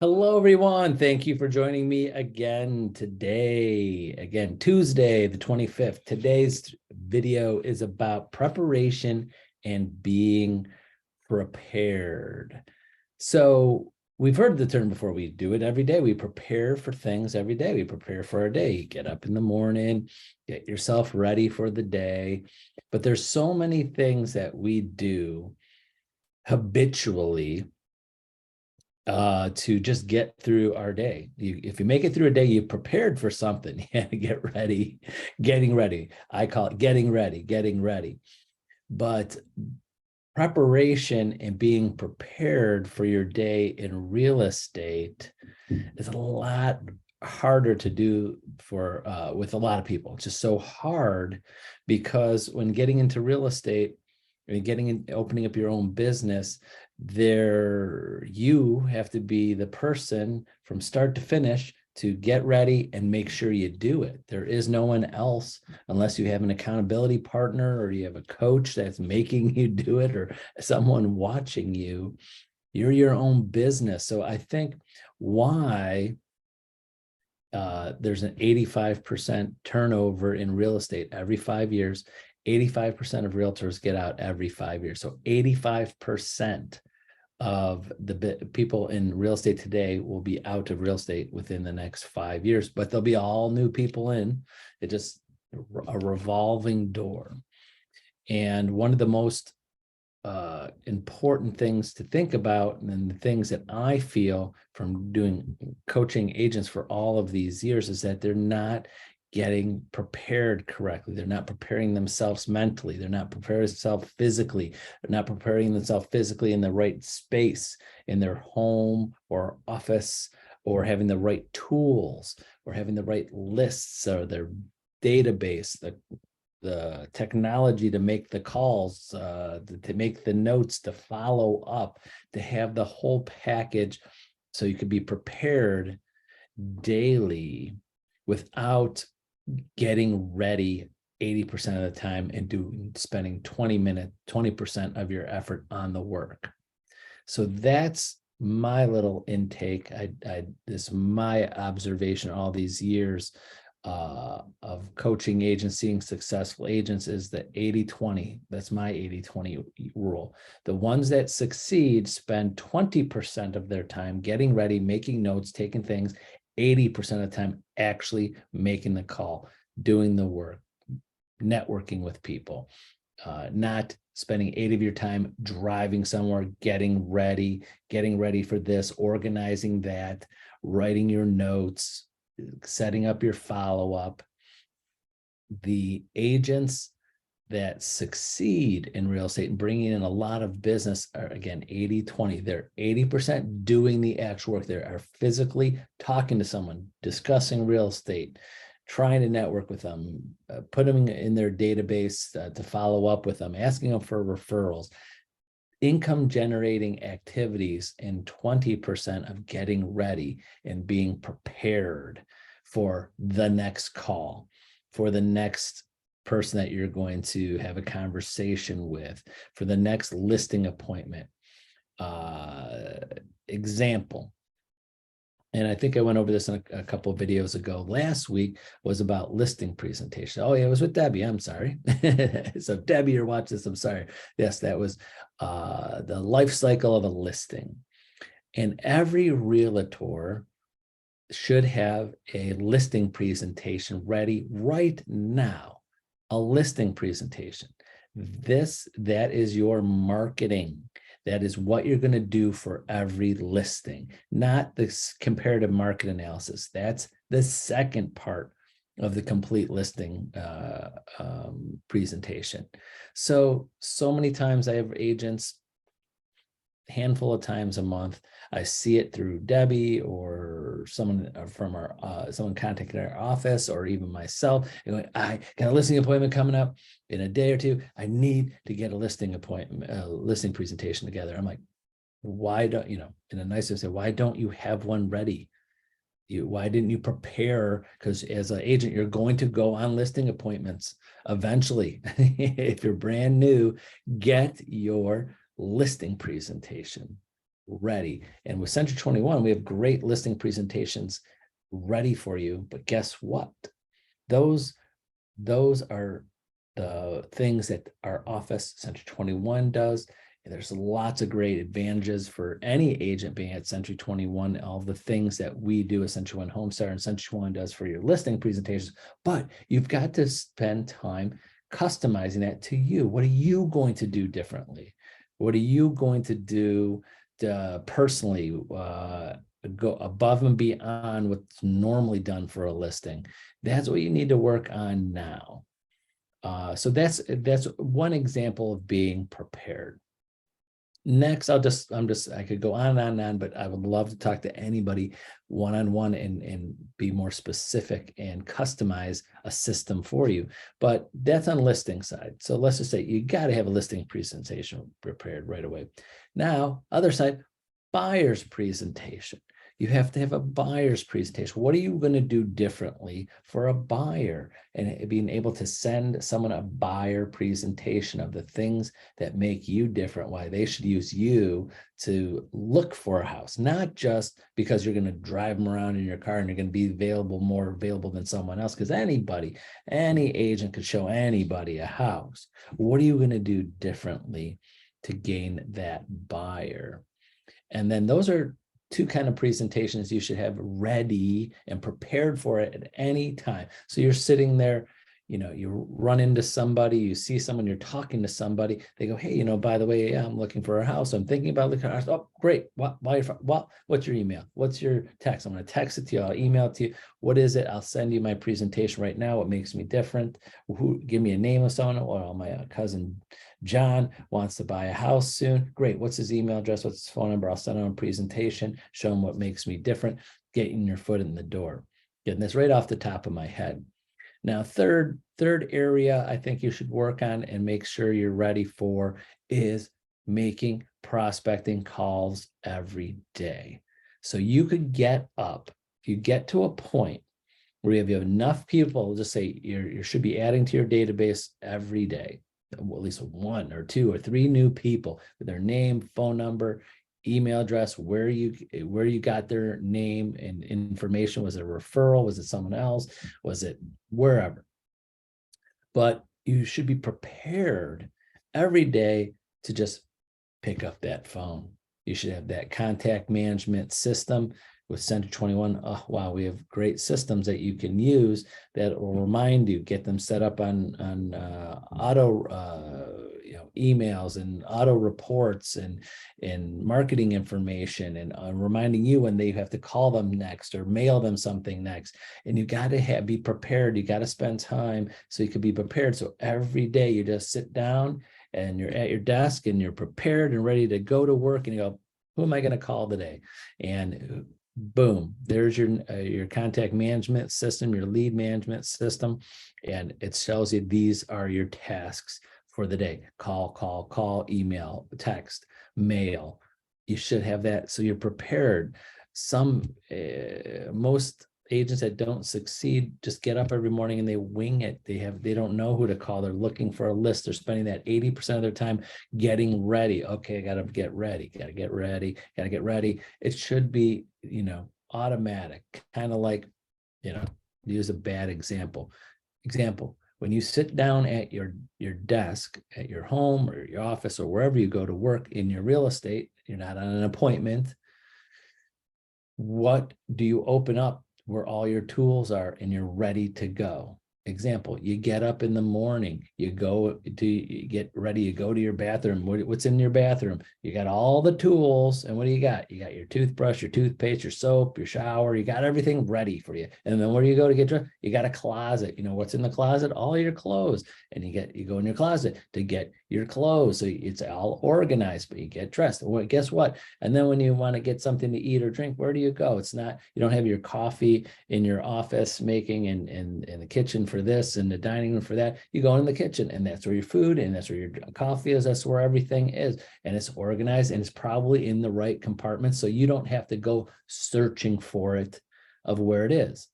Hello, everyone. Thank you for joining me again today. Again, Tuesday, the 25th. Today's video is about preparation and being prepared. So we've heard the term before. We do it every day. We prepare for things every day. We prepare for our day. You get up in the morning, get yourself ready for the day. But there's so many things that we do habitually to just get through our day. If you make it through a day, you've prepared for something. You have to get ready, getting ready. I call it getting ready, getting ready. But preparation and being prepared for your day in real estate is a lot harder to do for with a lot of people. It's just so hard because when getting into real estate and opening up your own business, you have to be the person from start to finish to get ready and make sure you do it. There is no one else unless you have an accountability partner or you have a coach that's making you do it or someone watching you. You're your own business. So I think why there's an 85% turnover in real estate every 5 years. 85% of realtors get out every 5 years. So 85% of the people in real estate today will be out of real estate within the next 5 years, but there'll be all new people in. It just a revolving door. And one of the most important things to think about, and the things that I feel from doing coaching agents for all of these years, is that they're not getting prepared correctly. They're not preparing themselves mentally. They're not preparing themselves physically. They're not preparing themselves physically in the right space, in their home or office, or having the right tools, or having the right lists or their database, the technology to make the calls, to make the notes, to follow up, to have the whole package so you could be prepared daily without getting ready 80% of the time and spending 20% of your effort on the work. So that's my little intake. This is my observation all these years of coaching agents, seeing successful agents, is the 80-20. That's my 80-20 rule. The ones that succeed spend 20% of their time getting ready, making notes, taking things, 80% of the time actually making the call, doing the work, networking with people, not spending 8 of your time driving somewhere, getting ready for this, organizing that, writing your notes, setting up your follow-up. The agents that succeed in real estate and bringing in a lot of business are, again, 80-20. They're 80% doing the actual work. They are physically talking to someone, discussing real estate, trying to network with them, put them in their database to follow up with them, asking them for referrals, income generating activities, and 20% of getting ready and being prepared for the next call, for the next person that you're going to have a conversation with, for the next listing appointment. Example, and I think I went over this in a couple of videos ago. Last week was about listing presentation. Oh yeah, it was with Debbie. I'm sorry. So Debbie, you're watching this. I'm sorry. Yes, that was the life cycle of a listing. And every realtor should have a listing presentation ready right now. A listing presentation. That is your marketing. That is what you're going to do for every listing, not this comparative market analysis. That's the second part of the complete listing presentation. So many times I have agents, handful of times a month, I see it through Debbie or someone from someone contacting our office, or even myself, and going, I got a listing appointment coming up in a day or two. I need to get a listing appointment, listing presentation together. I'm like, why don't you know? In a nice way, say, why don't you have one ready? Why didn't you prepare? Because as an agent, you're going to go on listing appointments eventually. If you're brand new, get your listing presentation ready. And with Century 21, we have great listing presentations ready for you. But guess what? Those are the things that our office, Century 21, does. And there's lots of great advantages for any agent being at Century 21, all the things that we do at Century 21 Homestar and Century 21 does for your listing presentations. But you've got to spend time customizing that to you. What are you going to do differently? What are you going to do personally, go above and beyond what's normally done for a listing? That's what you need to work on now. So that's one example of being prepared. Next, I could go on and on, but I would love to talk to anybody one-on-one and be more specific and customize a system for you. But that's on listing side. So let's just say you got to have a listing presentation prepared right away. Now, other side, buyer's presentation. You have to have a buyer's presentation. What are you going to do differently for a buyer? And being able to send someone a buyer presentation of the things that make you different, why they should use you to look for a house, not just because you're going to drive them around in your car and you're going to be more available than someone else, because any agent could show anybody a house. What are you going to do differently to gain that buyer? And then those are two kind of presentations you should have ready and prepared for it at any time. So you're sitting there, you run into somebody, you see someone, you're talking to somebody, they go, hey, by the way, I'm looking for a house. I'm thinking about looking at a house. Oh, great. What's your email? What's your text? I'm going to text it to you. I'll email it to you. What is it? I'll send you my presentation right now. What makes me different? Give me a name of someone. Well, my cousin John wants to buy a house soon. Great. What's his email address? What's his phone number? I'll send him a presentation, show him what makes me different, getting your foot in the door. Getting this right off the top of my head. Now, third area I think you should work on and make sure you're ready for is making prospecting calls every day. So you could get up, if you get to a point where you have enough people, just say you should be adding to your database every day, at least 1 or 2 or 3 new people with their name, phone number, email address, where you got their name and information. Was it a referral? Was it someone else? Was it wherever? But you should be prepared every day to just pick up that phone. You should have that contact management system with Century 21. Oh, wow, we have great systems that you can use that will remind you, get them set up on auto emails and auto reports and marketing information and reminding you when they have to call them next or mail them something next. And you got to be prepared. You got to spend time so you can be prepared. So every day you just sit down and you're at your desk and you're prepared and ready to go to work, and you go, who am I going to call today? And boom, there's your contact management system, your lead management system, and it tells you these are your tasks for the day. Call, email, text, mail. You should have that so you're prepared. Most agents that don't succeed just get up every morning and they wing it. They don't know who to call. They're looking for a list. They're spending that 80% of their time getting ready. Okay, I got to get ready. It should be, automatic, kind of like, use a bad example. When you sit down at your desk at your home or your office or wherever you go to work in your real estate, you're not on an appointment. What do you open up where all your tools are and you're ready to go? Example, you get up in the morning, you get ready, you go to your bathroom. What's in your bathroom? You got all the tools, and what do you got? You got your toothbrush, your toothpaste, your soap, your shower, you got everything ready for you. And then where do you go to get dressed? You got a closet. What's in the closet? All your clothes. And you go in your closet to get your clothes. So it's all organized, but you get dressed. Well, guess what? And then when you want to get something to eat or drink, where do you go? It's not, you don't have your coffee in your office making in the kitchen for this and the dining room for that. You go in the kitchen, and that's where your food and that's where your coffee is. That's where everything is. And it's organized and it's probably in the right compartment. So you don't have to go searching for it of where it is.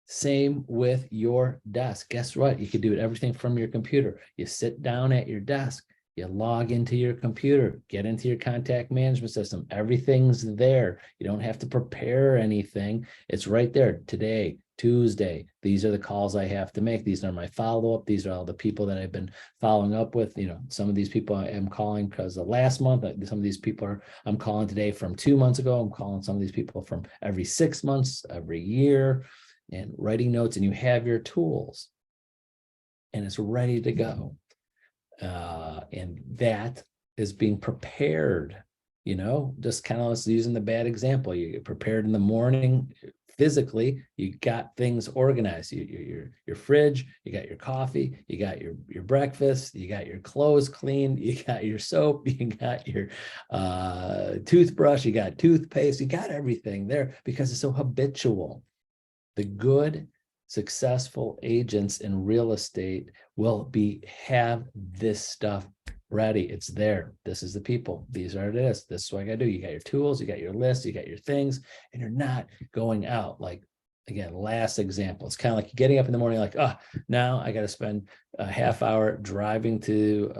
Same with your desk. Guess what? You can do everything from your computer. You sit down at your desk, You log into your computer, get into your contact management system. Everything's there. You don't have to prepare anything. It's right there. Today, Tuesday, these are the calls I have to make. These are my follow-up. These are all the people that I've been following up with. Some of these people I am calling because of last month. Some of these people I'm calling today from 2 months ago. I'm calling some of these people from every 6 months, every year, and writing notes, and you have your tools and it's ready to go. And that is being prepared, just kind of using the bad example. You get prepared in the morning physically, you got things organized. Your fridge, you got your coffee, you got your breakfast, you got your clothes cleaned, you got your soap, you got your toothbrush, you got toothpaste, you got everything there because it's so habitual. The good, successful agents in real estate will have this stuff ready. It's there. This is the people. These are this. This is what I gotta do. You got your tools, you got your list, you got your things, and you're not going out. Like, again, last example, it's kind of like getting up in the morning, like, now I got to spend a half hour driving to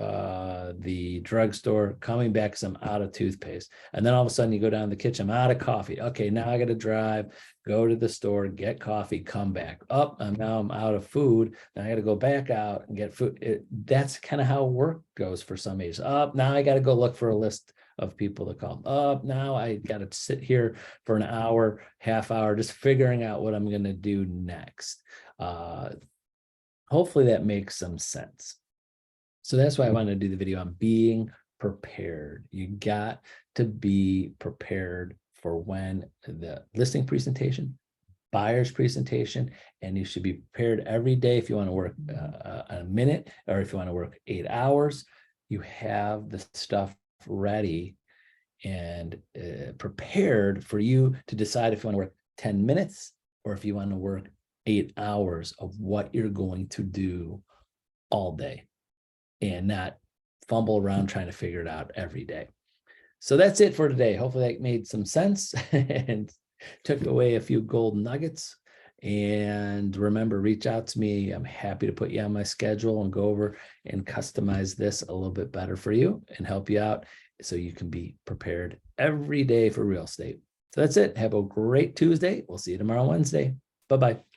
the drugstore, coming back because I'm out of toothpaste. And then all of a sudden you go down to the kitchen, I'm out of coffee. Okay, now I got to drive, go to the store, get coffee, come back. Now I'm out of food. Now I got to go back out and get food. That's kind of how work goes for some agents. Now I got to go look for a list of people to call. Now I got to sit here for an hour, half hour, just figuring out what I'm going to do next. Hopefully that makes some sense. So that's why I wanted to do the video on being prepared. You got to be prepared for when the listing presentation, buyer's presentation, and you should be prepared every day. If you want to work a minute, or if you want to work 8 hours, you have the stuff ready and prepared for you to decide if you want to work 10 minutes or if you want to work 8 hours of what you're going to do all day and not fumble around trying to figure it out every day. So that's it for today. Hopefully that made some sense and took away a few gold nuggets. And remember, reach out to me. I'm happy to put you on my schedule and go over and customize this a little bit better for you and help you out so you can be prepared every day for real estate. So that's it. Have a great Tuesday. We'll see you tomorrow, Wednesday. Bye-bye.